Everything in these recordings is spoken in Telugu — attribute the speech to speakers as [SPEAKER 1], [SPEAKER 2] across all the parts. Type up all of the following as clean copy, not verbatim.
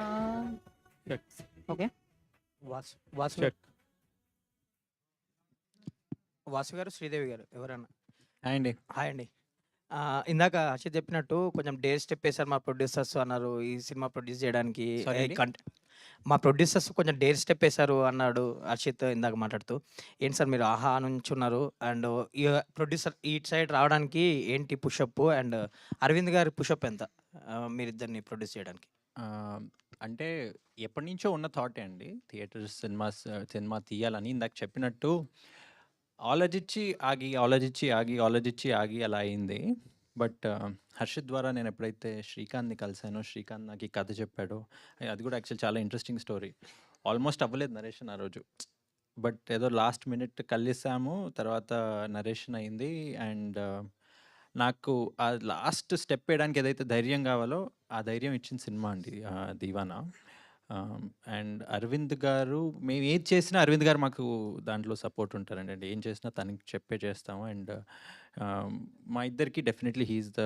[SPEAKER 1] ఆహ్,
[SPEAKER 2] check.
[SPEAKER 1] Okay.
[SPEAKER 3] Vasu Vasu
[SPEAKER 2] check.
[SPEAKER 3] Vasu garu, Sridevi గారు ఎవరన్నా?
[SPEAKER 4] హాయ్ అండి.
[SPEAKER 3] హాయ్ అండి. ఇందాక హర్షిత్ చెప్పినట్టు కొంచెం డేర్ స్టెప్ వేశారు మా ప్రొడ్యూసర్స్ అన్నారు ఈ సినిమా ప్రొడ్యూస్ చేయడానికి.
[SPEAKER 4] Sorry అండి?
[SPEAKER 3] మా ప్రొడ్యూసర్స్ కొంచెం డేర్ స్టెప్ వేశారు అన్నాడు హర్షిత్ ఇందాక మాట్లాడుతూ. ఏంటి సార్ మీరు ఆహా నుంచున్నారు అండ్ ఈ ప్రొడ్యూసర్ ఇటు సైడ్ రావడానికి ఏంటి పుషప్ అండ్ అరవింద్ గారి పుషప్ ఎంత మీరిద్దరిని ప్రొడ్యూస్ చేయడానికి?
[SPEAKER 4] అంటే ఎప్పటినుంచో ఉన్న థాటే అండి. సినిమా తీయాలని ఇందాక చెప్పినట్టు ఆలోచించి ఆగి అలా అయింది. బట్ హర్షిత్ ద్వారా నేను ఎప్పుడైతే శ్రీకాంత్‌ని కలిసానో, శ్రీకాంత్ నాకు ఈ కథ చెప్పాడో, అది కూడా యాక్చువల్లీ చాలా ఇంట్రెస్టింగ్ స్టోరీ. ఆల్మోస్ట్ అవ్వలేదు నరేషన్ ఆ రోజు. బట్ ఏదో లాస్ట్ మినిట్ కలిసాము. తర్వాత నరేషన్ అయింది. అండ్ నాకు ఆ లాస్ట్ స్టెప్ వేయడానికి ఏదైతే ధైర్యం కావాలో, ఆ ధైర్యం ఇచ్చిన సినిమా అండి 'దీవానా'. అండ్ అరవింద్ గారు మేము ఏది చేసినా అరవింద్ గారు మాకు దాంట్లో సపోర్ట్ ఉంటారండి. అండ్ ఏం చేసినా తనకి చెప్పే చేస్తాము. అండ్ మా ఇద్దరికి definitely he's the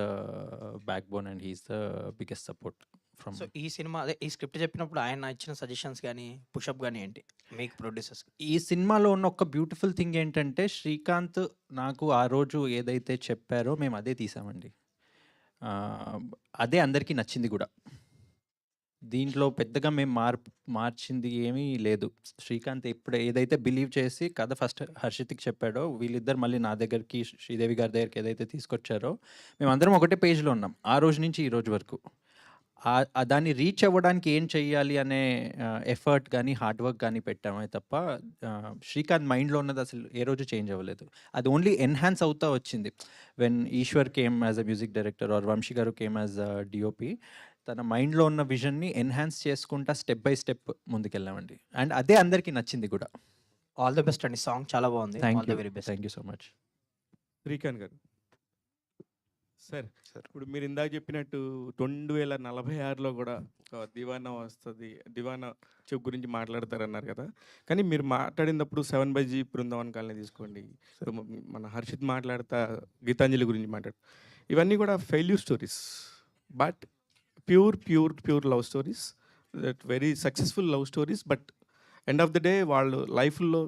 [SPEAKER 4] backbone and he's the biggest support from.
[SPEAKER 3] So ఈ సినిమా అదే ఈ స్క్రిప్ట్ చెప్పినప్పుడు ఆయన ఇచ్చిన సజెషన్స్ కానీ పుషప్ కానీ ఏంటి మీకు ప్రొడ్యూసర్స్?
[SPEAKER 4] ఈ సినిమాలో ఉన్న ఒక బ్యూటిఫుల్ థింగ్ ఏంటంటే శ్రీకాంత్ నాకు ఆ రోజు ఏదైతే చెప్పారో మేము అదే తీసామండి. అదే అందరికీ నచ్చింది కూడా. దీంట్లో పెద్దగా మేము మార్చింది ఏమీ లేదు. శ్రీకాంత్ ఇప్పుడు ఏదైతే బిలీవ్ చేసి కథ ఫస్ట్ హర్షిత్‌కి చెప్పాడో, వీళ్ళిద్దరు మళ్ళీ నా దగ్గరికి, శ్రీదేవి గారి దగ్గరికి ఏదైతే తీసుకొచ్చారో, మేమందరం ఒకటే పేజ్‌లో ఉన్నాం. ఆ రోజు నుంచి ఈ రోజు వరకు. దాన్ని రీచ్ అవ్వడానికి ఏం చెయ్యాలి అనే ఎఫర్ట్ గానీ, హార్డ్ వర్క్ గానీ పెట్టామే తప్ప శ్రీకాంత్ మైండ్‌లో ఉన్నది అసలు ఏ రోజు చేంజ్ అవ్వలేదు. అది ఓన్లీ ఎన్హాన్స్ అవుతా వచ్చింది. When Eshwar came as a music director or Vamsi garu came as DOP, తన మైండ్‌లో ఉన్న విజన్‌ని ఎన్హాన్స్ చేసుకుంటా స్టెప్ బై స్టెప్ ముందుకెళ్ళామండి. అండ్ అదే అందరికీ నచ్చింది కూడా.
[SPEAKER 3] ఆల్ ది బెస్ట్ అండి. సాంగ్ చాలా బాగుంది. All the very best.
[SPEAKER 4] Thank you so much.
[SPEAKER 2] Srikanth garu. Sir ఇప్పుడు మీరు ఇందాక చెప్పినట్టు 2046లో కూడా ఒక దివానా వస్తుంది, దివానా గురించి మాట్లాడతారన్నారు కదా. కానీ మీరు మాట్లాడినప్పుడు 7/G బృందావన్ కాలనీ తీసుకోండి, ఇప్పుడు మన హర్షిత్ మాట్లాడతా గీతాంజలి గురించి మాట్లాడు, ఇవన్నీ కూడా failure stories. But pure love stories, that very successful love stories. But end of the day వాళ్ళు లైఫ్లో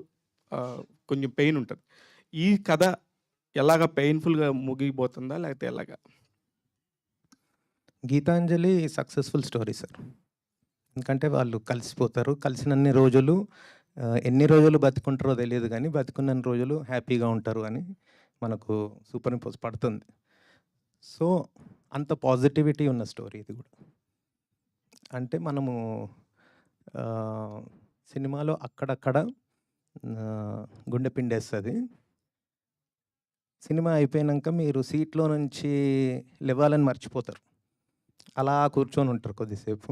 [SPEAKER 2] కొంచెం పెయిన్ ఉంటుంది. ఈ కథ ఎలాగ పెయిన్ఫుల్గా ముగిపోతుందా లేకపోతే ఎలాగా?
[SPEAKER 5] Geethanjali successful story sir. ఎందుకంటే వాళ్ళు కలిసిపోతారు. కలిసినన్ని రోజులు ఎన్ని రోజులు బతికుంటారో తెలియదు కానీ బతికున్నన్ని రోజులు హ్యాపీగా ఉంటారు అని మనకు సూపర్ ఇంపోజ్ పడుతుంది. సో అంత పాజిటివిటీ ఉన్న స్టోరీ ఇది కూడా. అంటే మనము సినిమాలో అక్కడక్కడ గుండె పిండేస్తుంది. సినిమా అయిపోయాక మీరు సీట్లో నుంచి లేవాలని మర్చిపోతారు. అలా కూర్చొని ఉంటారు కొద్దిసేపు.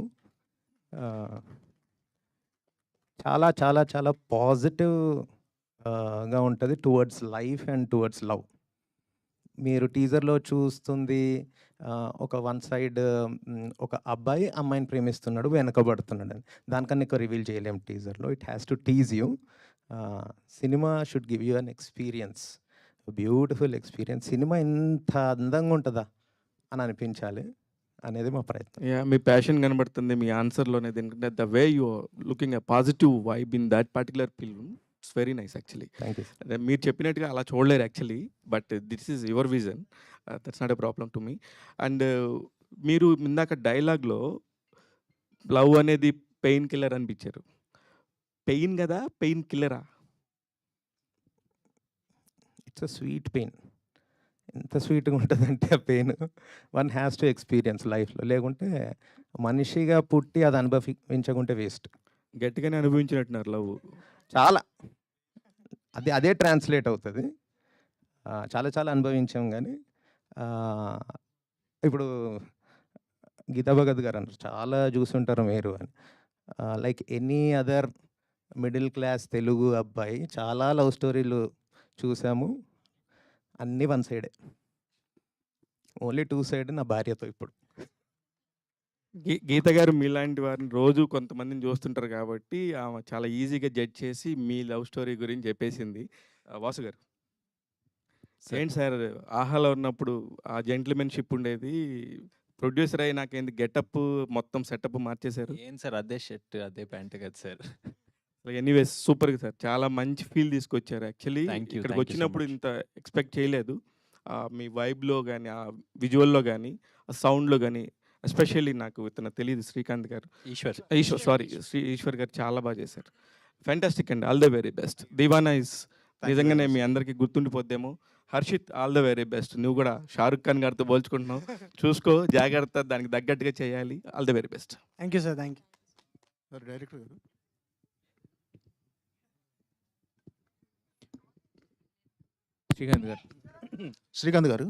[SPEAKER 5] చాలా చాలా చాలా పాజిటివ్గా ఉంటుంది towards life and towards love. మీరు టీజర్లో చూస్తుంది ఒక వన్ సైడ్ ఒక అబ్బాయి అమ్మాయిని ప్రేమిస్తున్నాడు, వెనకబడుతున్నాడు అని. దానికన్నా ఎక్కువ రివీల్ చేయలేము టీజర్లో. It has to tease you. Cinema should give you an experience, beautiful experience. Cinema ఇంత అందంగా ఉంటుందా అని అనిపించాలి అనేది మా ప్రయత్నం.
[SPEAKER 2] మీ ప్యాషన్ కనబడుతుంది మీ ఆన్సర్లోనే. ఎందుకంటే the way you looking a positive vibe in that particular film, it's very nice actually.
[SPEAKER 5] Thank you.
[SPEAKER 2] మీరు చెప్పినట్టుగా అలా చూడలేరు actually, but this is your vision. That's not a problem to me. And మీరు ఇందాక డైలాగ్లో లవ్ అనేది పెయిన్ కిల్లర్ అనిపించారు. పెయిన్ కదా, పెయిన్ కిల్లరా?
[SPEAKER 5] It's a sweet pain. ఎంత స్వీట్గా ఉంటుందంటే ఆ pain one has to experience లైఫ్లో. లేకుంటే మనిషిగా పుట్టి అది అనుభవించకుంటే వేస్ట్.
[SPEAKER 2] గట్టిగానే అనుభవించినట్టున్నారు లవ్.
[SPEAKER 5] చాలా అదే ట్రాన్స్లేట్ అవుతుంది. చాలా చాలా అనుభవించాం. కానీ ఇప్పుడు గీతా భగత్ గారు అన్నారు, చాలా చూసుంటారు మీరు అని. Like any other middle class Telugu అబ్బాయి చాలా లవ్ స్టోరీలు చూసాము. అన్నీ వన్ సైడే, ఓన్లీ టూ సైడ్ నా భార్యతో. ఇప్పుడు
[SPEAKER 2] గీత గారు మీలాంటి వారిని రోజు కొంతమందిని చూస్తుంటారు కాబట్టి ఆమె చాలా ఈజీగా జడ్జ్ చేసి మీ లవ్ స్టోరీ గురించి చెప్పేసింది. వాసు గారు ఏంటి సార్, ఆహాలో ఉన్నప్పుడు ఆ జెంటిల్మెన్షిప్ ఉండేది, ప్రొడ్యూసర్ అయ్యి నాకేంది గెటప్ మొత్తం సెటప్ మార్చేశారు.
[SPEAKER 4] ఏం సార్ అదే షర్ట్, అదే ప్యాంట్ కదా సార్.
[SPEAKER 2] ఎనీవేస్ సూపర్‌గా సార్. చాలా మంచి ఫీల్ తీసుకొచ్చారు. Actually
[SPEAKER 4] thank you. Thank you so
[SPEAKER 2] ఇక్కడికొచ్చినప్పుడు
[SPEAKER 4] మచ్.
[SPEAKER 2] ఇంత ఎక్స్‌పెక్ట్ చేయలేదు. మీ వైబ్‌లో గాని, ఆ విజువల్‌లో గాని, ఆ సౌండ్‌లో గాని ఎస్పెషల్లీ నాకు ఇతను తెలీదు శ్రీకాంత్ గారు.
[SPEAKER 4] ఈశ్వర్.
[SPEAKER 2] ఈశ్వర్ గారు చాలా బాగా చేశారు. ఫెంటాస్టిక్ అండి. All the very best. 'Deewana' is నిజంగానే మీ అందరికీ గుర్తుండిపోద్దేమో. Harshit all the very best. నువ్వు కూడా 'షారుఖ్ ఖాన్' గారితో పోల్చుకుంటున్నావు. చూసుకో జాగ్రత్త. దానికి తగ్గట్టుగా చేయాలి. All the very best.
[SPEAKER 1] Thank you sir. Thank you.
[SPEAKER 6] Sir director గారు. శ్రీకాంత్ గారు.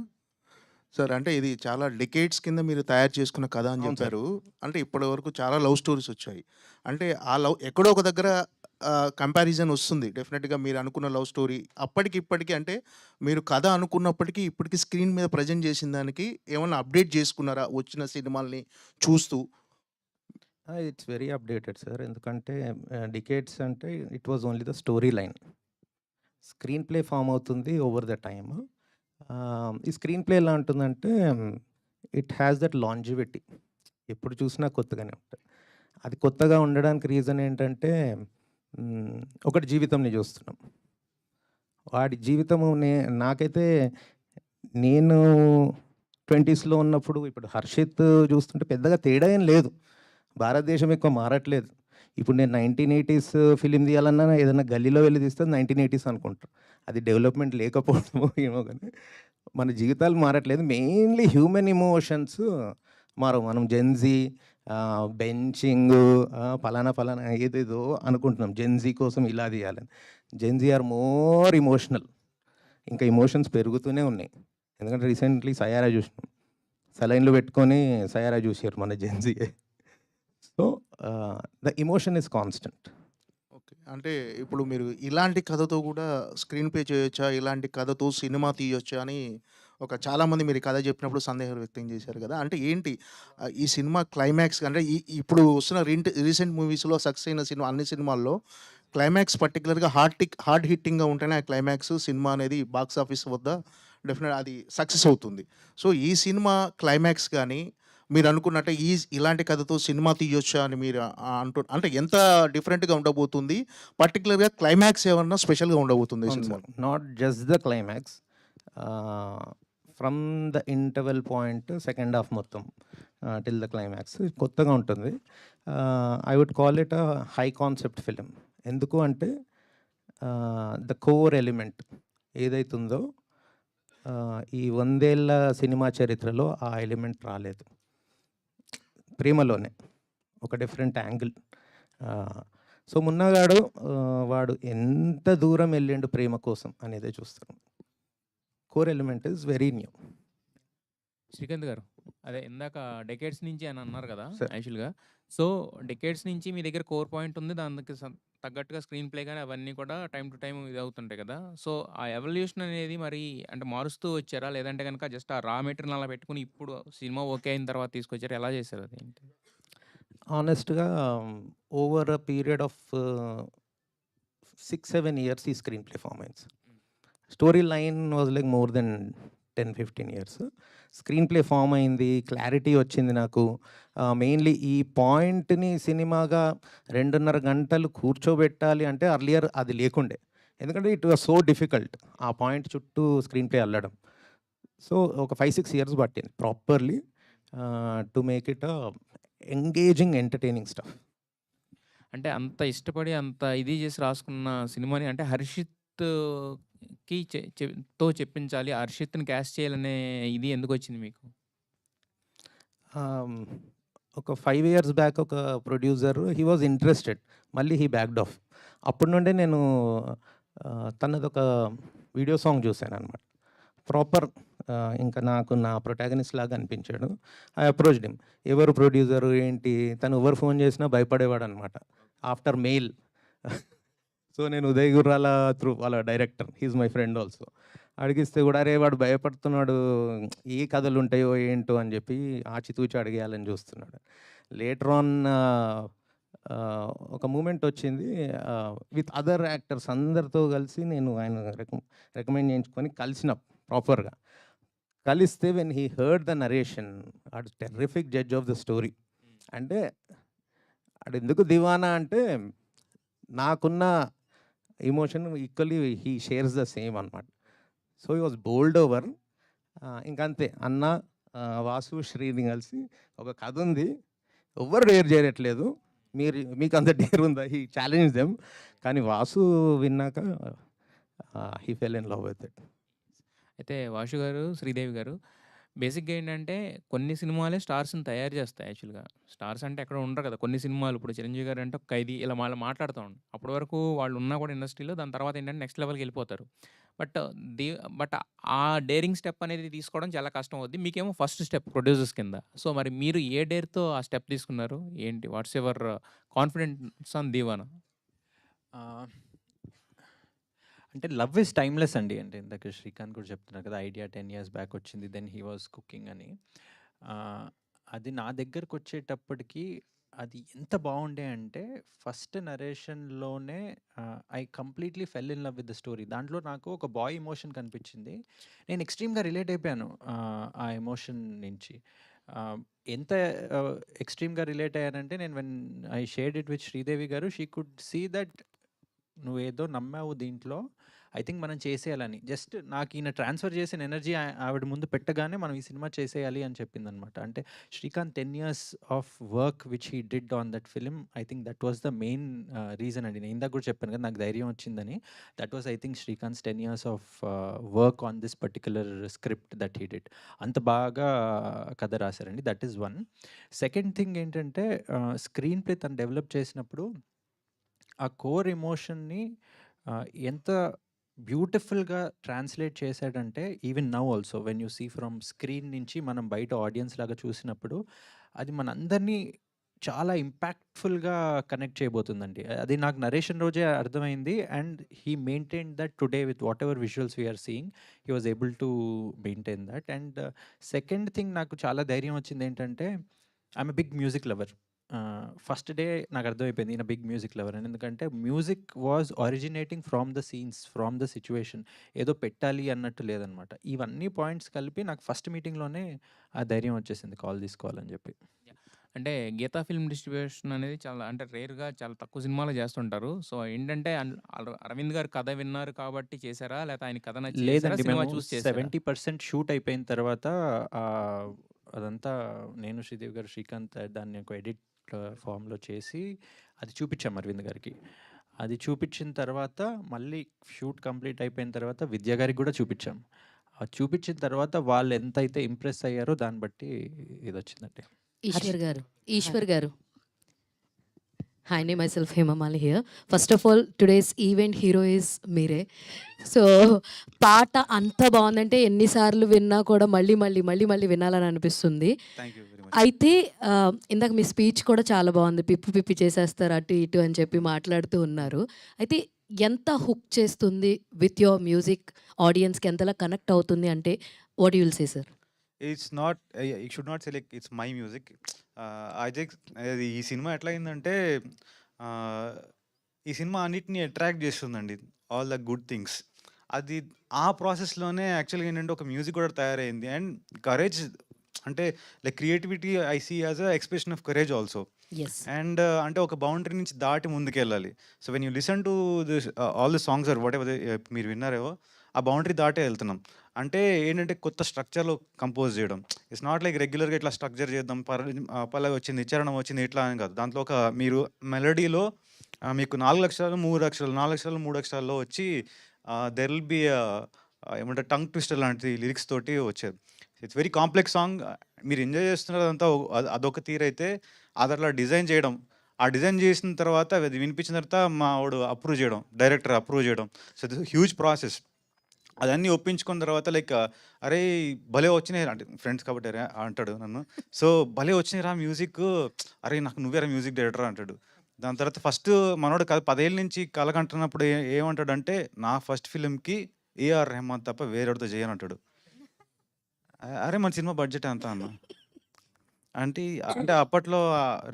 [SPEAKER 6] సార్ అంటే ఇది చాలా డెకేడ్స్ కింద మీరు తయారు చేసుకున్న కథ అని
[SPEAKER 5] అవును సార్.
[SPEAKER 6] చెప్పారు. అంటే ఇప్పటివరకు చాలా లవ్ స్టోరీస్ వచ్చాయి. అంటే ఆ లవ్ ఎక్కడో ఒక దగ్గర కంపారిజన్ వస్తుంది. డెఫినెట్‌గా మీరు అనుకున్న లవ్ స్టోరీ అప్పటికి ఇప్పటికి అంటే మీరు కథ అనుకున్నప్పటికీ ఇప్పటికి స్క్రీన్ మీద ప్రెజెంట్ చేసిన దానికి ఏమన్నా అప్డేట్ చేసుకున్నారా? వచ్చిన సినిమాల్ని చూస్తూ?
[SPEAKER 5] It's very updated sir. ఎందుకంటే డికేడ్స్ అంటే it was only the story line. Screenplay form అవుతుంది ఓవర్ ద టైమ్. ఈ స్క్రీన్ ప్లే ఎలా ఉంటుందంటే ఇట్ హ్యాస్ దట్ లాంజివిటీ. ఎప్పుడు చూసినా కొత్తగానే ఉంటుంది. అది కొత్తగా ఉండడానికి రీజన్ ఏంటంటే ఒకటి జీవితంని చూస్తున్నాం. వాడి జీవితము నాకైతే నేను 20స్‌లో ఉన్నప్పుడు ఇప్పుడు హర్షిత్ చూస్తుంటే పెద్దగా తేడా ఏం లేదు. భారతదేశం ఎక్కువ మారట్లేదు. ఇప్పుడు నేను 1980s ఫిలిం తీయాలన్నా ఏదైనా గల్లీలో వెళ్ళి తీస్తే 1980s అనుకుంటారు. అది డెవలప్మెంట్ లేకపోవడమో ఏమో కానీ మన జీవితాలు మారట్లేదు. మెయిన్లీ హ్యూమన్ ఎమోషన్స్ మారవు. మనం జెన్‌జీ బెంచింగ్ ఫలానా ఫలానా ఏదేదో అనుకుంటున్నాం. జెన్‌జీ కోసం ఇలా తీయాలని. Gen Z are more emotional. ఇంకా ఎమోషన్స్ పెరుగుతూనే ఉన్నాయి. ఎందుకంటే రీసెంట్లీ సయారా చూసినాం. సెలైన్‌లు పెట్టుకొని సయారా చూసారు మన జెన్‌జీయే. So the emotion is constant.
[SPEAKER 6] Okay. అంటే ఇప్పుడు మీరు ఇలాంటి కథతో కూడా స్క్రీన్ ప్లే చేయొచ్చా? ఇలాంటి కథతో సినిమా తీయొచ్చా? అని చాలామంది మీరు ఈ కథ చెప్పినప్పుడు సందేహాలు వ్యక్తం చేశారు కదా! అంటే ఏంటి ఈ సినిమా క్లైమాక్స్ అంటే ఇప్పుడు వస్తున్న రీసెంట్ మూవీస్‌లో సక్సెస్ అయిన అన్ని సినిమాల్లో క్లైమాక్స్ పర్టిక్యులర్‌గా హార్డ్ హిట్టింగ్‌గా ఉంటేనే ఆ క్లైమాక్స్ సినిమా అనేది బాక్స్ ఆఫీస్ వద్ద డెఫినెట్ అది సక్సెస్ అవుతుంది. సో ఈ సినిమా క్లైమాక్స్ గాని మీరు అనుకున్నట్టే ఇలాంటి కథతో సినిమా తీయొచ్చా అని మీరు అంటే ఎంత డిఫరెంట్‌గా ఉండబోతుంది? పర్టిక్యులర్‌గా క్లైమాక్స్ ఏమన్నా స్పెషల్‌గా ఉండబోతుందా ఈ
[SPEAKER 5] అవును
[SPEAKER 6] సినిమాలో?
[SPEAKER 5] Sir. Not just the climax. From the interval point second half మొత్తం టిల్ ద క్లైమాక్స్ కొత్తగా ఉంటుంది. I would call it a high concept film. ఎందుకు అంటే ద కోర్ ఎలిమెంట్ ఏదైతుందో ఈ 100 ఏళ్ల సినిమా చరిత్రలో ఆ ఎలిమెంట్ రాలేదు. ప్రేమలోనే ఒక డిఫరెంట్ యాంగిల్. సో మున్నగాడు వాడు ఎంత దూరం వెళ్ళిండు ప్రేమ కోసం అనేదే చూస్తాం. Core element is very new.
[SPEAKER 7] Srikanth గారు, అదే ఇందాక డెకేడ్స్ నుంచి అని అన్నారు కదా
[SPEAKER 5] Sir.
[SPEAKER 7] యాక్చువల్‌గా. సో, డెకేడ్స్ నుంచి మీ దగ్గర కోర్ పాయింట్ ఉంది. దానికి తగ్గట్టుగా స్క్రీన్ ప్లే గాని అవన్నీ కూడా టైమ్ టు టైమ్ ఇదవుతుంటాయి కదా! సో, ఆ ఎవల్యూషన్ అనేది మరి అంటే మారుస్తూ వచ్చారా? లేదంటే గనుక జస్ట్ ఆ రా మెటీరియల్ అలా పెట్టుకొని ఇప్పుడు సినిమా ఓకే అయిన తర్వాత తీసుకొచ్చారా? ఎలా చేశారు అది ఏంటి?
[SPEAKER 5] ఆనెస్ట్‌గా over a period of 6-7 years ఈ స్క్రీన్ ప్లే ఫామ్ అయింది. Storyline was like more than 10-15 years. Screenplay form అయింది. క్లారిటీ వచ్చింది నాకు. మెయిన్లీ ఈ పాయింట్‌ని సినిమాగా 2.5 గంటలు కూర్చోబెట్టాలి అంటే అర్లియర్ అది లేకుండే. ఎందుకంటే ఇట్ వాజ్ సో డిఫికల్ట్ ఆ పాయింట్ చుట్టూ స్క్రీన్ ప్లే అల్లడం. సో ఒక 5-6 ఇయర్స్ పట్టింది properly to make it engaging entertaining stuff.
[SPEAKER 7] అంటే అంత ఇష్టపడి అంత ఇది చేసి రాసుకున్న సినిమాని అంటే హర్షిత్‌కి తో చెప్పించాలి. హర్షిత్‌ని క్యాస్ట్ చేయాలనే ఇది ఎందుకొచ్చింది మీకు?
[SPEAKER 5] ఒక 5 ఇయర్స్ బ్యాక్ ఒక ప్రొడ్యూసర్ హీ వాజ్ ఇంట్రెస్టెడ్. మళ్ళీ హీ బ్యాక్డ్ ఆఫ్. అప్పటి నుండే నేను తనదొక వీడియో సాంగ్ చూశాననమాట. ప్రాపర్ ఇంకా నాకు నా ప్రొటాగనిస్ట్ లాగా అనిపించాడు. I approached him. ఎవరు ప్రొడ్యూసరు ఏంటి? తను ఎవరు ఫోన్ చేసినా భయపడేవాడు అనమాట. After mail. సో నేను ఉదయ్ గుర్రాల త్రూ వాళ్ళ director, he is my friend also. అడిగిస్తే కూడా అరే వాడు భయపడుతున్నాడు, ఏ కథలు ఉంటాయో ఏంటో అని చెప్పి ఆచితూచి అడిగేయాలని చూస్తున్నాడు. లేటర్ ఆన్ ఒక మూమెంట్ వచ్చింది. విత్ అదర్ యాక్టర్స్ అందరితో కలిసి నేను ఆయన రికమెండ్ చేయించుకొని కలిసిన ప్రాపర్గా కలిస్తే when he heard the narration ఆడు terrific judge of the story. అంటే ఆడు ఎందుకు దివానా అంటే నాకున్న emotion equally he shares the same అనమాట. So he was bowled over. ఇంకంతే అన్న వాసు శ్రీని కలిసి ఒక కథ ఉంది, ఎవ్వరు డేర్ చేయట్లేదు, మీకు అంత డేర్ ఉందా, హీ ఛాలెంజ్ దెమ్. కానీ వాసు విన్నాక he fell in love with it.
[SPEAKER 7] అయితే వాసు గారు, శ్రీదేవి గారు బేసిక్‌గా ఏంటంటే కొన్ని సినిమాలే స్టార్స్‌ని తయారు చేస్తాయి యాక్చువల్‌గా. స్టార్స్ అంటే ఎక్కడ ఉండరు కదా! కొన్ని సినిమాలు ఇప్పుడు 'చిరంజీవి' గారు అంటే ఒక 'ఖైదీ' ఇలా వాళ్ళు మాట్లాడుతా ఉంటారు. అప్పటి వరకు వాళ్ళు ఉన్నా కూడా ఇండస్ట్రీలో దాని తర్వాత ఏంటంటే నెక్స్ట్ లెవెల్‌కి వెళ్ళిపోతారు. బట్ ది బట్ ఆ డేరింగ్ స్టెప్ అనేది తీసుకోవడం చాలా కష్టం అవుద్ది. మీకేమో ఫస్ట్ స్టెప్ ప్రొడ్యూసర్స్ కింద. సో మరి మీరు ఏ డేర్‌తో ఆ స్టెప్ తీసుకున్నారు? ఏంటి? What's your confidence on 'Deewana'?
[SPEAKER 4] అంటే లవ్ ఇస్ టైమ్లెస్ అండి. అంటే ఇందాక శ్రీకాంత్ కూడా చెప్తున్నారు కదా, ఐడియా 10 ఇయర్స్ బ్యాక్ వచ్చింది, దెన్ హీ వాజ్ కుకింగ్ అని. అది నా దగ్గరకు వచ్చేటప్పటికి అది ఎంత బాగుండే అంటే ఫస్ట్ నరేషన్లోనే I completely fell in love with the story. దాంట్లో నాకు ఒక బాయ్ ఎమోషన్ కనిపించింది. నేను ఎక్స్ట్రీమ్గా రిలేట్ అయిపోయాను ఆ ఎమోషన్ నుంచి. ఎంత ఎక్స్ట్రీమ్గా రిలేట్ అయ్యానంటే నేను when I shared it with Sridevi గారు, షీ కుడ్ సీ దట్ నువ్వేదో నమ్మావు దీంట్లో, ఐ థింక్ మనం చేసేయాలని. జస్ట్ నాకు ఈయన ట్రాన్స్ఫర్ చేసిన ఎనర్జీ ఆవిడ ముందు పెట్టగానే మనం ఈ సినిమా చేసేయాలి అని చెప్పిందనమాట. అంటే Srikanth 10 years of work which he did on that film, I think that was the main reason అండి. నేను ఇందాక కూడా చెప్పాను కదా నాకు ధైర్యం వచ్చిందని. That was I think Srikanth 10 years of work on this particular script that he did. అంత బాగా కథ రాశారండి. That is one. Second thing ఏంటంటే స్క్రీన్ ప్లే తను డెవలప్ చేసినప్పుడు ఆ కోర్ ఎమోషన్ని ఎంత బ్యూటిఫుల్గా ట్రాన్స్లేట్ చేశాడంటే even now also when you see from screen నుంచి మనం బయట ఆడియన్స్ లాగా చూసినప్పుడు అది మనందరినీ చాలా ఇంపాక్ట్ఫుల్గా కనెక్ట్ చేయబోతుందండి. అది నాకు నరేషన్ రోజే అర్థమైంది. And he maintain that today with whatever visuals we are seeing, he was able to maintain that. And second thing నాకు చాలా ధైర్యం వచ్చింది ఏంటంటే I'm a big music lover. First day నాకు అర్థమైపోయింది ఈయన బిగ్ మ్యూజిక్ లవర్ అని. ఎందుకంటే music was originating from the scenes, from the situation. ఏదో పెట్టాలి అన్నట్టు లేదనమాట. ఇవన్నీ పాయింట్స్ కలిపి నాకు ఫస్ట్ మీటింగ్లోనే ఆ ధైర్యం వచ్చేసింది కాల్ తీసుకోవాలని చెప్పి.
[SPEAKER 7] అంటే గీతా ఫిల్మ్ డిస్ట్రిబ్యూషన్ అనేది చాలా అంటే రేర్‌గా చాలా తక్కువ సినిమాలు చేస్తుంటారు. సో ఏంటంటే అరవింద్ గారి కథ విన్నారు కాబట్టి చేశారా? లేకపోతే ఆయన కథ నచ్చి చేశారా?
[SPEAKER 4] లేదండి,
[SPEAKER 7] సినిమా
[SPEAKER 4] మేము
[SPEAKER 7] చూసి చేశారా?
[SPEAKER 4] 70% షూట్ అయిపోయిన తర్వాత అదంతా నేను, శ్రీదేవి గారు, శ్రీకాంత్ దాన్ని ఒక ఎడిట్ ఫామ్లో చేసి అది చూపించాం అరవింద్ గారికి. అది చూపించిన తర్వాత మళ్ళీ షూట్ కంప్లీట్ అయిపోయిన తర్వాత విద్యా గారికి కూడా చూపించాం. అది చూపించిన తర్వాత వాళ్ళు ఎంతైతే ఇంప్రెస్ అయ్యారో దాన్ని బట్టి ఇది వచ్చిందండి.
[SPEAKER 1] ఈశ్వర్ గారు. Hi, name myself Hema Mali here. First of all, today's event hero is మీరే. సో పాట అంత బాగుందంటే ఎన్నిసార్లు విన్నా కూడా మళ్ళీ మళ్ళీ మళ్ళీ మళ్ళీ వినాలని అనిపిస్తుంది.
[SPEAKER 8] Thank you very much.
[SPEAKER 1] అయితే ఇందాక మీ స్పీచ్ కూడా చాలా బాగుంది. పిప్పి పిప్పి చేసేస్తారు అటు ఇటు అని చెప్పి మాట్లాడుతూ ఉన్నారు. అయితే ఎంత హుక్ చేస్తుంది విత్ యువర్ మ్యూజిక్, ఆడియన్స్కి ఎంతలా కనెక్ట్ అవుతుంది అంటే what you will say sir?
[SPEAKER 8] It's not, you should not say like it's my music. అది ఈ సినిమా ఎట్లా అయిందంటే ఈ సినిమా అన్నిటిని అట్రాక్ట్ చేస్తుందండి, ఆల్ ద గుడ్ థింగ్స్. అది ఆ ప్రాసెస్లోనే యాక్చువల్గా ఏంటంటే ఒక మ్యూజిక్ కూడా తయారైంది. అండ్ కరేజ్ అంటే like creativity I see as a expression of courage also.
[SPEAKER 1] Yes.
[SPEAKER 8] And అంటే ఒక బౌండరీ నుంచి దాటి ముందుకెళ్ళాలి. So when you listen to this all the songs or whatever మీరు విన్నారేవో, ఆ బౌండరీ దాటే వెళ్తున్నాం. అంటే ఏంటంటే కొత్త స్ట్రక్చర్లో కంపోజ్ చేయడం. ఇట్స్ నాట్ లైక్ రెగ్యులర్గా ఇట్లా స్ట్రక్చర్ చేద్దాం, పల్లవి వచ్చింది, చరణం వచ్చింది, ఇట్లా అని కాదు. దాంట్లో ఒక మీరు మెలడీలో మీకు 4 అక్షరాలు 3 అక్షరాలు 4 అక్షరాలు 3 అక్షరాల్లో వచ్చి దెర్ విల్ బి ఏమంటారు టంగ్ ట్విస్టర్ లాంటి లిరిక్స్ తోటి వచ్చేది. It's very complex song. మీరు ఎంజాయ్ చేస్తున్నారు అదంతా అదొక తీరైతే అది అట్లా డిజైన్ చేయడం, ఆ డిజైన్ చేసిన తర్వాత అది వినిపించిన తర్వాత మా వాడు అప్రూవ్ చేయడం, డైరెక్టర్ అప్రూవ్ చేయడం. So this huge process. అదన్నీ ఒప్పించుకున్న తర్వాత లైక్ అరే భలే వచ్చినాయి అంటే ఫ్రెండ్స్ కాబట్టి అంటాడు నన్ను. సో భలే వచ్చినాయి రా మ్యూజిక్, అరే నాకు నువ్వేరా మ్యూజిక్ డైరెక్టర్ అంటాడు. దాని తర్వాత ఫస్ట్ మనోడు 10 ఏళ్ళ నుంచి కలగంటున్నప్పుడు ఏమంటాడంటే నా ఫస్ట్ ఫిలింకి ఏఆర్ రెహమాన్ తప్ప వేరేవాడితో చేయను అంటాడు. అరే మన సినిమా బడ్జెట్ ఎంత అన్న అంటే అంటే అప్పట్లో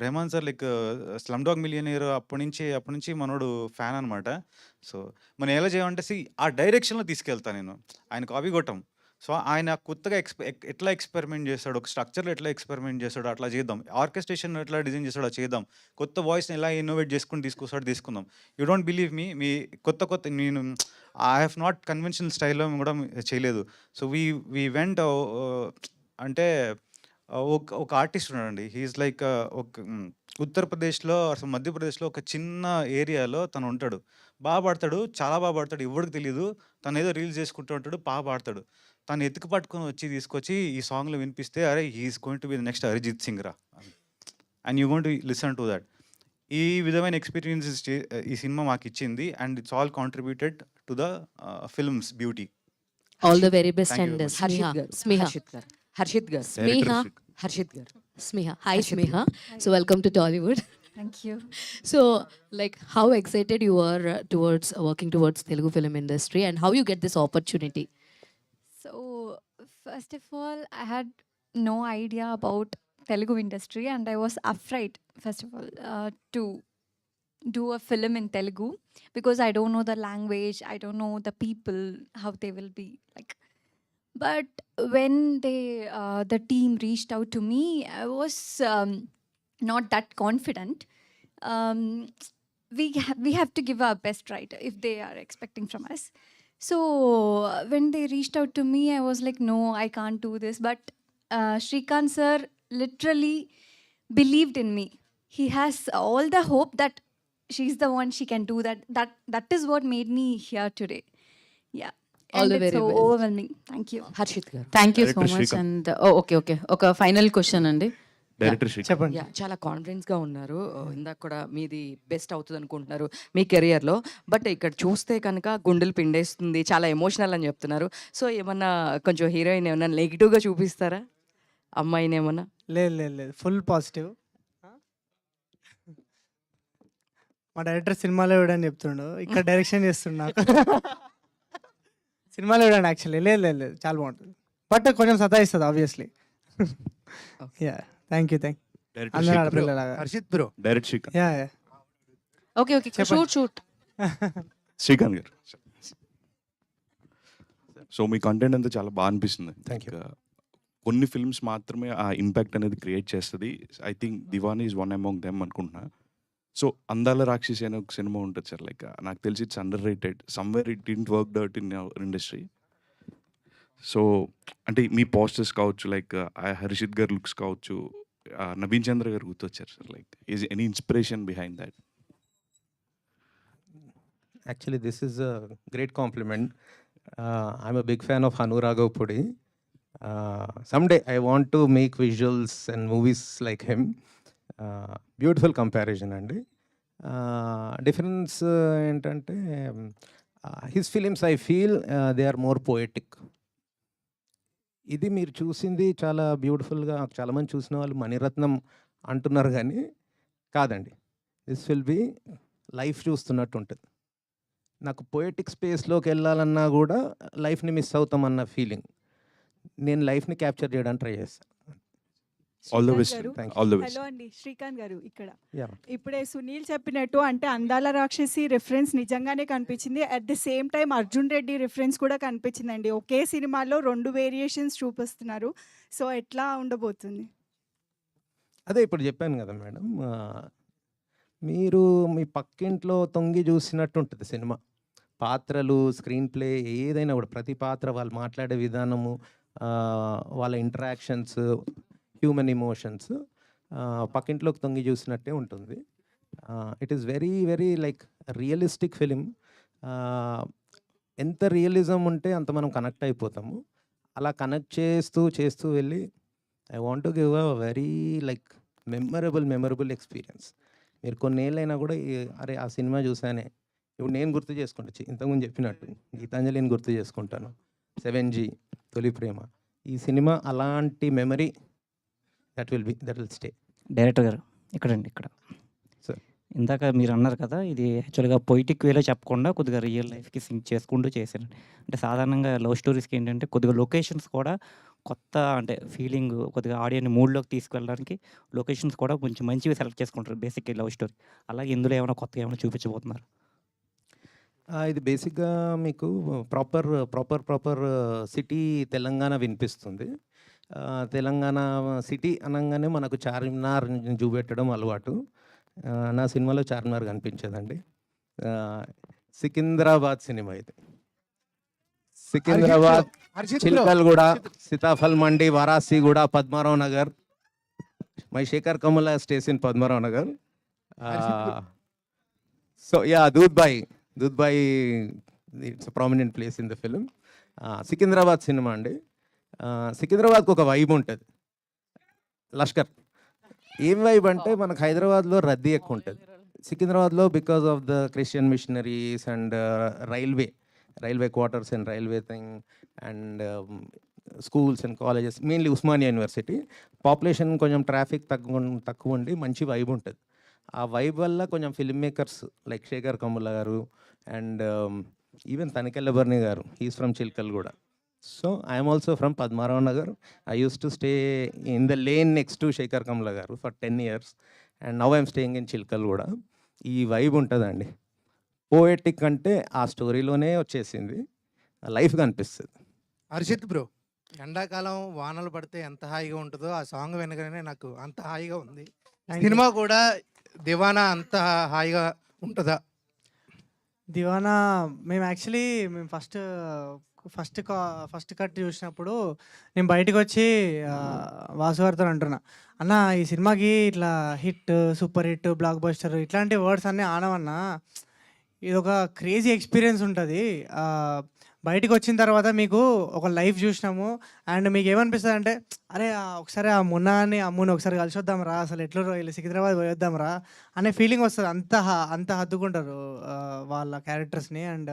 [SPEAKER 8] Rahman sir like Slumdog Millionaire అప్పటి నుంచి మనోడు ఫ్యాన్ అనమాట. సో మనం ఎలా చేయమంటే ఆ డైరెక్షన్లో తీసుకెళ్తాను నేను, ఆయన కాపీ కొట్టాం. సో ఆయన కొత్తగా ఎట్లా ఎక్స్పెరిమెంట్ చేస్తాడు, ఒక స్ట్రక్చర్లో ఎట్లా ఎక్స్పెరిమెంట్ చేస్తాడు అట్లా చేద్దాం, ఆర్కెస్ట్రేషన్ ఎట్లా డిజైన్ చేస్తాడో చేద్దాం, కొత్త వాయిస్ని ఎలా ఇన్నోవేట్ చేసుకుని తీసుకుందాం. యూ డోంట్ బిలీవ్ మీ కొత్త నేను ఐ హ్యావ్ నాట్ కన్వెన్షనల్ స్టైల్లో కూడా చేయలేదు. సో వీ వెంట్ అంటే ఒక ఆర్టిస్ట్ ఉన్నాడండి. హీఈస్ లైక్ ఉత్తరప్రదేశ్లో అసలు మధ్యప్రదేశ్లో ఒక చిన్న ఏరియాలో తను ఉంటాడు. బాగా పాడతాడు, చాలా బాగా పాడతాడు, ఎవరికి తెలియదు. తను ఏదో రీల్స్ చేసుకుంటూ ఉంటాడు, బాగా పాడతాడు. తను ఎత్తుకు పట్టుకొని తీసుకొచ్చి ఈ సాంగ్లో వినిపిస్తే అరే he is going to be the next Arijit Singh రా, and you going to listen to that. ఈ విధమైన ఎక్స్పీరియన్సెస్ ఈ సినిమా మాకు ఇచ్చింది, and it's all contributed to the film's beauty.
[SPEAKER 1] All the very best.
[SPEAKER 8] Thank you
[SPEAKER 1] and
[SPEAKER 8] very
[SPEAKER 9] Harshit గారు,
[SPEAKER 1] స్మిహ
[SPEAKER 9] హర్షిత్ గారు,
[SPEAKER 1] స్మిహ
[SPEAKER 9] హర్షిత్ గారు.
[SPEAKER 1] Smiha hi Smiha. So welcome to Tollywood.
[SPEAKER 10] Thank you.
[SPEAKER 1] So, like, how excited you are towards working towards Telugu film industry, and how you get this opportunity?
[SPEAKER 10] So, first of all, I had no idea about Telugu industry, and I was afraid, first of all, to do a film in Telugu because I don't know the language, I don't know the people, how they will be like. But when the team reached out to me, I was not that confident. Um, we have to give our best, right, if they are expecting from us. So when they reached out to me, I was like, no, I can't do this. But Shrikant sir literally believed in me. He has all the hope that she's the one, she can do that. That is what made me here today. Yeah.
[SPEAKER 1] All
[SPEAKER 10] And
[SPEAKER 1] the
[SPEAKER 10] it's
[SPEAKER 1] very
[SPEAKER 10] so
[SPEAKER 1] best.
[SPEAKER 10] overwhelming. Thank you.
[SPEAKER 9] Harshit గారు, thank you so
[SPEAKER 2] Director
[SPEAKER 9] much.
[SPEAKER 2] Shrikant.
[SPEAKER 9] And okay, ఒక ఫైనల్ క్వశ్చన్ అండి.
[SPEAKER 2] డైరెక్టర్ శ్రీకాంత్.
[SPEAKER 5] చెప్పండి.
[SPEAKER 9] యా, చాలా కాన్ఫిడెన్స్గా ఉన్నారు. ఇందాక కూడా మీది బెస్ట్ అవుతుంది అనుకుంటున్నారు మీ కెరియర్లో. బట్ ఇక్కడ చూస్తే కనుక గుండెలు పిండేస్తుంది, చాలా ఎమోషనల్ అని చెప్తున్నారు. సో ఏమన్నా కొంచెం హీరోయిన్ ఏమన్నా నెగిటివ్గా చూపిస్తారా అమ్మాయిని ఏమన్నా?
[SPEAKER 11] లేదు, ఫుల్ పాజిటివ్. మా డైరెక్టర్ సినిమాలో ఇవ్వడని చెప్తుండు, ఇక్కడ డైరెక్షన్ చేస్తుండు నాకు. సినిమాలో ఇవ్వడానికి యాక్చువల్లీ లేదు, చాలా బాగుంటుంది. బట్ కొంచెం సతాయిస్తుంది obviously. Yeah, thank you.
[SPEAKER 2] Director
[SPEAKER 11] అందరూ
[SPEAKER 2] శ్రీకాంత్.
[SPEAKER 11] ఆడపిల్లలాగా.
[SPEAKER 6] Harshit bro,
[SPEAKER 2] direct Srikanth.
[SPEAKER 11] Yeah.
[SPEAKER 9] Okay, shoot.
[SPEAKER 12] Srikanth గారు, సో మీ కంటెంట్ అంతా చాలా బాగా అనిపిస్తుంది.
[SPEAKER 5] Thank you.
[SPEAKER 12] కొన్ని ఫిల్మ్స్ మాత్రమే ఆ ఇంపాక్ట్ అనేది క్రియేట్ చేస్తుంది. I think Diwani is one among them అనుకుంటున్నా. సో అందాల రాక్షసి అనే ఒక సినిమా ఉంటుంది సార్, లైక్ నాకు తెలిసి it's underrated, somewhere it didn't work out in our industry. So అంటే మీ పోస్టర్స్ కావచ్చు, లైక్ హర్షిత్ గారు లుక్స్ కావచ్చు, నవీన్ చంద్ర గారు గుర్తొచ్చారు sir. Like is any inspiration behind that?
[SPEAKER 5] Actually, this is a great compliment. I'm a big fan of Hanu Raghav Pudi. Someday I want to make visuals and movies like him. Beautiful comparison అండి. Difference ఏంటంటే his films I feel they are more poetic. ఇది మీరు చూసింది చాలా బ్యూటిఫుల్గా, చాలామంది చూసిన వాళ్ళు మణిరత్నం అంటున్నారు కానీ కాదండి. దిస్ విల్ బి లైఫ్ చూస్తున్నట్టు ఉంటుంది. నాకు పోయటిక్ స్పేస్లోకి వెళ్ళాలన్నా కూడా లైఫ్ని మిస్ అవుతామన్న ఫీలింగ్. నేను లైఫ్ని క్యాప్చర్ చేయడానికి ట్రై చేస్తాను.
[SPEAKER 12] All the best.
[SPEAKER 5] Thank you.
[SPEAKER 12] All the best.
[SPEAKER 13] Hello అండి, శ్రీకాంత్ గారు ఇక్కడ.
[SPEAKER 5] Yeah.
[SPEAKER 13] ఇప్పుడే సునీల్ చెప్పినట్టు అంటే అందాల రాక్షసి రిఫరెన్స్ నిజంగానే కనిపించింది. At the same time Arjun Reddy reference కూడా కనిపించిందండి. ఒకే సినిమాలో 2 వేరియేషన్స్ చూపిస్తున్నారు. సో ఎట్లా ఉండబోతుంది?
[SPEAKER 5] అదే ఇప్పుడు చెప్పాను కదా మేడం, మీరు మీ పక్కింట్లో తొంగి చూసినట్టు ఉంటుంది సినిమా. పాత్రలు, స్క్రీన్ ప్లే ఏదైనా కూడా ప్రతి పాత్ర వాళ్ళు మాట్లాడే విధానము, వాళ్ళ ఇంటరాక్షన్స్, హ్యూమన్ ఎమోషన్స్ పక్కింట్లోకి తొంగి చూసినట్టే ఉంటుంది. It is very very like realistic film. ఎంత రియలిజం ఉంటే అంత మనం కనెక్ట్ అయిపోతాము. అలా కనెక్ట్ చేస్తూ వెళ్ళి I want to give a very like memorable experience. మీరు కొన్నేళ్ళైనా కూడా అరే ఆ సినిమా చూసానే, ఇప్పుడు నేను గుర్తు చేసుకుంటా, ఇంతకుముందు చెప్పినట్టు గీతాంజలిని గుర్తు చేసుకుంటాను, 7G, తొలి ప్రేమ. ఈ సినిమా అలాంటి memory that will stay.
[SPEAKER 3] Director గారు ఇక్కడ
[SPEAKER 5] Sir.
[SPEAKER 3] ఇందాక మీరు అన్నారు కదా, ఇది యాక్చువల్గా పొయిటిక్ వేలో చెప్పకుండా కొద్దిగా రియల్ లైఫ్కి సింక్ చేసుకుంటూ చేశాను. అంటే సాధారణంగా లవ్ స్టోరీస్కి ఏంటంటే కొద్దిగా లొకేషన్స్ కూడా కొత్త, అంటే ఫీలింగ్ కొద్దిగా ఆడియన్ని మూడ్లోకి తీసుకెళ్ళడానికి లొకేషన్స్ కూడా కొంచెం మంచివి సెలెక్ట్ చేసుకుంటారు బేసిక్గా లవ్ స్టోరీ. అలాగే ఇందులో ఏమైనా కొత్తగా ఏమైనా చూపించబోతున్నారు?
[SPEAKER 5] ఇది బేసిక్‌గా మీకు ప్రాపర్ సిటీ తెలంగాణ వినిపిస్తుంది. తెలంగాణ సిటీ అనంగానే మనకు చార్మినార్ చూపెట్టడం అలవాటు. నా సినిమాలో చార్మినార్ కనిపించదండి. సికింద్రాబాద్ సినిమా ఇది. Secunderabad, Chilakalaguda, Seethaphal Mandi, Warasiguda, Padmarao Nagar. My Shekhar Kamala stays in Padmarao Nagar. So yeah, Doodhbai it's prominent place in the film. Secunderabad cinema అండి. సికింద్రాబాద్కి ఒక వైబ్ ఉంటుంది. లష్కర్ ఏం వైబ్ అంటే మనకు హైదరాబాద్లో రద్దీ ఎక్కువ ఉంటుంది. సికింద్రాబాద్లో because of the Christian missionaries and railway quarters and railway thing and schools and colleges, mainly Osmania University. Population కొంచెం ట్రాఫిక్ తక్కువ ఉండి మంచి వైబ్ ఉంటుంది. ఆ వైబ్ వల్ల కొంచెం film makers like Sekhar Kammula garu and even Tanikella Bharani garu, he's from Chilkalguda. So I'm also from Padmarao Nagar. I used to stay in the lane next to Sekhar Kammula garu for 10 years and now I'm staying in Chilkalguda. ఈ వైబ్ ఉంటుందండి. పోయెటిక్ అంటే ఆ స్టోరీలోనే వచ్చేసింది, లైఫ్ కనిపిస్తుంది.
[SPEAKER 14] హర్షిత్ బ్రో, ఎండాకాలం వానలు పడితే ఎంత హాయిగా ఉంటుందో ఆ సాంగ్ వినగానే నాకు అంత హాయిగా ఉంది. సినిమా కూడా దివానా అంత హాయిగా ఉంటుందా?
[SPEAKER 11] దివానా మేము యాక్చువల్లీ ఫస్ట్ కట్ చూసినప్పుడు నేను బయటకు వచ్చి వాసు గారితో అంటున్నా, అన్న ఈ సినిమాకి ఇట్లా hit, super hit, block buster ఇట్లాంటి వర్డ్స్ అన్నీ ఆనవన్నా, ఇది ఒక క్రేజీ ఎక్స్పీరియన్స్ ఉంటుంది. బయటకు వచ్చిన తర్వాత మీకు ఒక లైఫ్ చూసినాము అండ్ మీకు ఏమనిపిస్తుంది అంటే, అరే ఒకసారి ఆ మున్నాని అమ్ముని ఒకసారి కలిసి వద్దాం రా, అసలు ఎట్లా వెళ్ళి సికింద్రాబాద్ పోయొద్దాం రా అనే ఫీలింగ్ వస్తుంది. అంత హద్దుకుంటారు వాళ్ళ క్యారెక్టర్స్ని. అండ్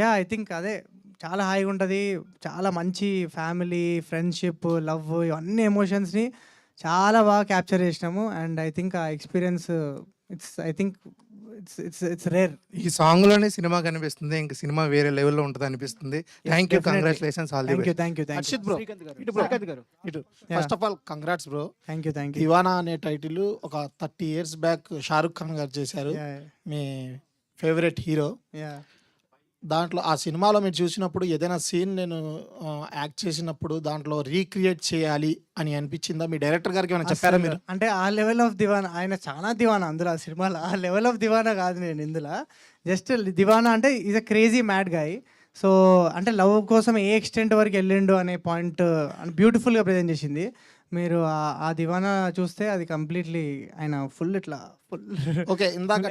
[SPEAKER 11] యా, ఐ థింక్ అదే చాలా హాయిగా ఉంటుంది. చాలా మంచి ఫ్యామిలీ, ఫ్రెండ్షిప్, లవ్ ఇవన్నీ ఎమోషన్స్ని చాలా బాగా క్యాప్చర్ చేసినాము. అండ్ ఐ థింక్ ఆ ఎక్స్పీరియన్స్ ఇట్స్ రేర్.
[SPEAKER 14] ఈ సాంగ్ లోనే సినిమా కనిపిస్తుంది, ఇంకా సినిమా వేరే లెవెల్లో ఉంటుంది అనిపిస్తుంది. Thank you, congratulations, all the best.
[SPEAKER 11] Thank you.
[SPEAKER 15] Harshit bro, ఇటు first of all congrats bro.
[SPEAKER 11] Thank you.
[SPEAKER 15] Deewana అనే టైటిల్ ఒక 30 years బ్యాక్ షారుఖ్ ఖాన్ గారు చేశారు, మీ ఫేవరెట్ హీరో. దాంట్లో ఆ సినిమాలో మీరు చూసినప్పుడు ఏదైనా సీన్ నేను యాక్ట్ చేసినప్పుడు దాంట్లో రీక్రియేట్ చేయాలి అని అనిపించిందా? మీ డైరెక్టర్ గారికి ఏమైనా చెప్పారా మీరు?
[SPEAKER 11] అంటే ఆ లెవెల్ ఆఫ్ దివానా, ఆయన చాలా దివానా అందులో ఆ సినిమాలో. ఆ లెవెల్ ఆఫ్ దివానా కాదు నేను ఇందులో. జస్ట్ దివానా అంటే is a crazy mad guy. So అంటే లవ్ కోసం ఏ ఎక్స్టెంట్ వరకు వెళ్ళిండు అనే పాయింట్ బ్యూటిఫుల్గా ప్రజెంట్ చేసింది. మీరు ఆ దివానా చూస్తే అది కంప్లీట్లీ ఆయన ఫుల్
[SPEAKER 15] ఓకే. ఇందాక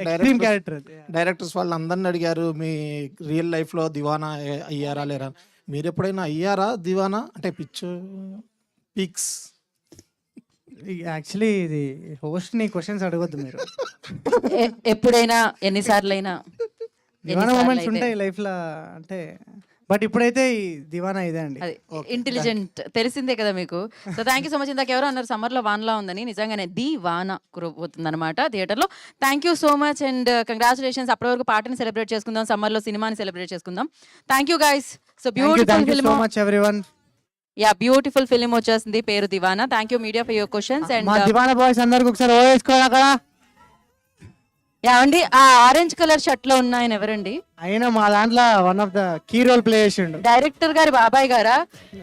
[SPEAKER 15] డైరెక్టర్స్ వాళ్ళు అందరిని అడిగారు మీ రియల్ లైఫ్లో దివానా అయ్యారా లేరా. మీరు ఎప్పుడైనా అయ్యారా దివానా? అంటే పిక్స్
[SPEAKER 11] యాక్చువల్లీ ఇది హోస్ట్ని క్వశ్చన్స్ అడగొద్దు మీరు.
[SPEAKER 9] ఎప్పుడైనా ఎన్నిసార్లు అయినా
[SPEAKER 11] దివానా మూమెంట్స్ ఉంటాయి లైఫ్లో అంటే, బట్ ఇప్పుడైతే ఈ దివానా ఇదే అండి.
[SPEAKER 9] ఇంటెలిజెంట్ తెలిసిందే కదా మీకు. So thank you so much. ఇందాక ఎవరో అన్నారు సమ్మర్లో వానలా ఉందని, నిజంగానే దివానా కురబోతుంది అనమాట థియేటర్లో. Thank you so much and congratulations. అప్పటి వరకు పాటని సెలబ్రేట్ చేసుకుందాం, సమ్మర్లో సినిమాని సెలబ్రేట్ చేసుకుందాం. Thank you guys. So beautiful film, yeah beautiful film వచ్చేసింది, పేరు Deewana. Thank you media for your questions. And
[SPEAKER 11] Deewana boys అందరికి ఒకసారి ఓవేసుకోవాలి అక్కడ.
[SPEAKER 9] అండి ఆ ఆరెంజ్ కలర్ షర్ట్ లో ఉన్న ఆయన ఎవరండి?
[SPEAKER 11] అయినా మా దాంట్లో one of the key role play చేసిండు.
[SPEAKER 9] డైరెక్టర్ గారి బాబాయ్ గారా?